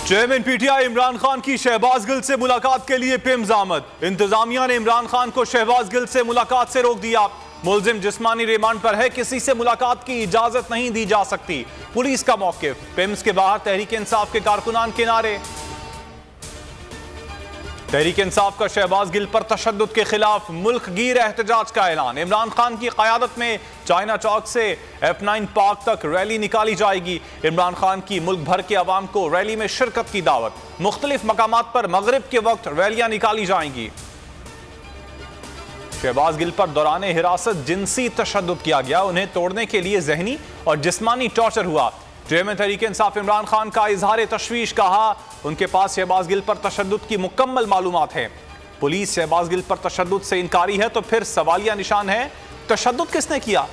Chairman PTI Imran Khan की शहबाज गिल से मुलाकात के लिए पिम्स आमद। इंतजामिया ने इमरान खान को शहबाज गिल से मुलाकात से रोक दिया। मुलजिम जिस्मानी रिमांड पर है, किसी से मुलाकात की इजाजत नहीं दी जा सकती, पुलिस का मौकिफ। पिम्स के बाहर तहरीक इंसाफ के कारकुनान के नारे। तहरीक इंसाफ का शहबाज गिल पर तशद्दुद के खिलाफ मुल्क गिर एहतजाज का ऐलान। इमरान खान की क़यादत में चाइना चौक से F9 पार्क तक रैली निकाली जाएगी। इमरान खान की मुल्क भर के अवाम को रैली में शिरकत की दावत। मुख्तलिफ मकामात पर मगरिब के वक्त रैलियां निकाली जाएंगी। शहबाज गिल पर दौरान हिरासत जिनसी तशद्दुद किया गया, उन्हें तोड़ने के लिए जहनी और जिस्मानी टॉर्चर हुआ। चेयरमैन तहरीक इंसाफ इमरान खान का इजहार तशवीश, कहा उनके पास शहबाज गिल पर तशद्दुद की मुकम्मल मालूमात है। पुलिस शहबाज गिल पर तशद्दुद से इनकारी है तो फिर सवालिया निशान है, तशद्दुद किसने किया?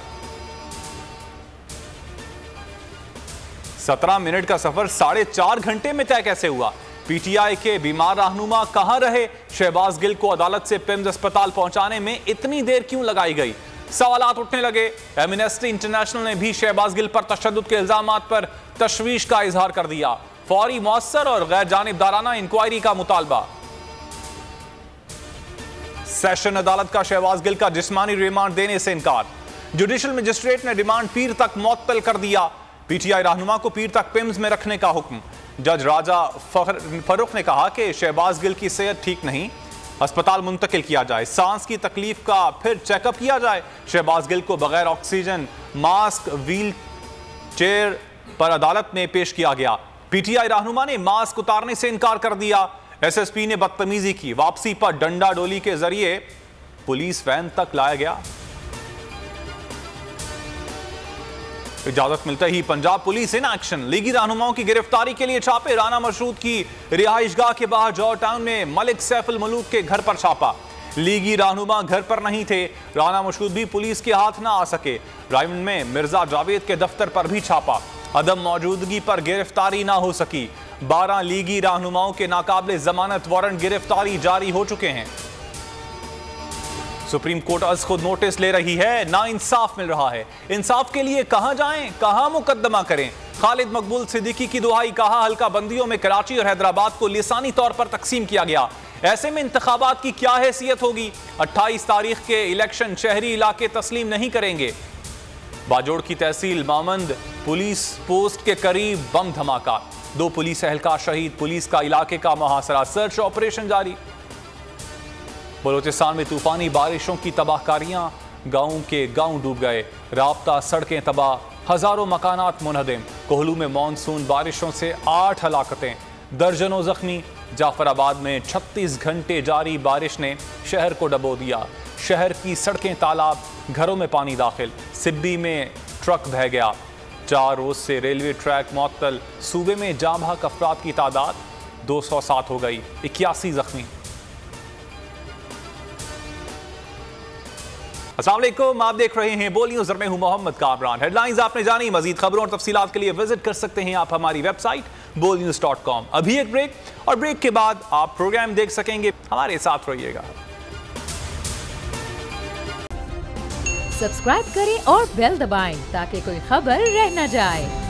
17 मिनट का सफर 4.5 घंटे में तय कैसे हुआ? पीटीआई के बीमार रहनुमा कहां रहे? शहबाज गिल को अदालत से पिम्स अस्पताल पहुंचाने में इतनी देर क्यों लगाई गई? सवालात उठने लगे। एमनेस्टी इंटरनेशनल ने भी शहबाज गिल पर तशद्दुद के इल्जामात पर तशवीश का इजहार कर दिया। फौरी, मौसर और गैर जानिबदाराना इंक्वायरी का मुतालबा। सेशन अदालत का शहबाज गिल का जिस्मानी रिमांड देने से इनकार। जुडिशल मजिस्ट्रेट ने रिमांड पीर तक मुअत्तल कर दिया। पीटीआई रहनुमा को पीर तक पिम्स में रखने का हुक्म। जज राजा फरूख ने कहा कि शहबाज गिल की सेहत ठीक नहीं, अस्पताल मुंतकिल किया जाए। सांस की तकलीफ का फिर चेकअप किया जाए। शहबाज गिल को बगैर ऑक्सीजन मास्क व्हील चेयर पर अदालत में पेश किया गया। पीटीआई रहनुमा ने मास्क उतारने से इनकार कर दिया। एसएसपी ने बदतमीजी की। वापसी पर डंडा डोली के जरिए पुलिस वैन तक लाया गया। इजाजत मिलते ही पंजाब पुलिस इन एक्शन। लीगी रहनुमाओं की गिरफ्तारी के लिए छापे। राना मशरूद की रिहाइशगाह के बाहर जौहर टाउन में मलिक सैफुल मलूक के घर पर छापा। लीगी रहनुमा घर पर नहीं थे। राना मशरूद भी पुलिस के हाथ ना आ सके। रायमंड में मिर्जा जावेद के दफ्तर पर भी छापा। अदम मौजूदगी पर गिरफ्तारी ना हो सकी। 12 लीगी रहनुमाओं के नाकाबिले जमानत वारंट गिरफ्तारी जारी हो चुके हैं। सुप्रीम कोर्ट आज खुद नोटिस ले रही है, ना इंसाफ मिल रहा है। इंसाफ के लिए कहां जाएं, कहां मुकदमा करें? खालिद मकबूल सिद्दीकी की दुहाई, कहा हल्का बंदियों में कराची और हैदराबाद को लिसानी तौर पर तकसीम किया गया। ऐसे में इंतखाबात की क्या हैसियत होगी? 28 तारीख के इलेक्शन शहरी इलाके तस्लीम नहीं करेंगे। बाजोड़ की तहसील मामंद पुलिस पोस्ट के करीब बम धमाका, 2 पुलिस एहलकार शहीद। पुलिस का इलाके का मुहासरा, सर्च ऑपरेशन जारी। बलोचिस्तान में तूफानी बारिशों की तबाहकारियां, गांव के गांव डूब गए। राब्ता सड़कें तबाह, हजारों मकानात मुनहदिम। कोहलू में मानसून बारिशों से 8 हलाकतें, दर्जनों जख्मी। जाफराबाद में 36 घंटे जारी बारिश ने शहर को डबो दिया। शहर की सड़कें तालाब, घरों में पानी दाखिल। सिब्बी में ट्रक बह गया। 4 रोज से रेलवे ट्रैक मुअत्तल। सूबे में जाँ बहक अफराद की तादाद 207 हो गई, 81 जख्मी। अस्सलाम वालेकुम, आप देख रहे हैं बोल न्यूज़। मैं हूं मोहम्मद कामरान। हेडलाइंस आपने जानी। मजीद खबरों और तफसीलात के लिए विजिट कर सकते हैं आप हमारी वेबसाइट bolnews.com। अभी एक ब्रेक, और ब्रेक के बाद आप प्रोग्राम देख सकेंगे। हमारे साथ रहिएगा। सब्सक्राइब करें और बेल दबाएं ताकि कोई खबर रह न जाए।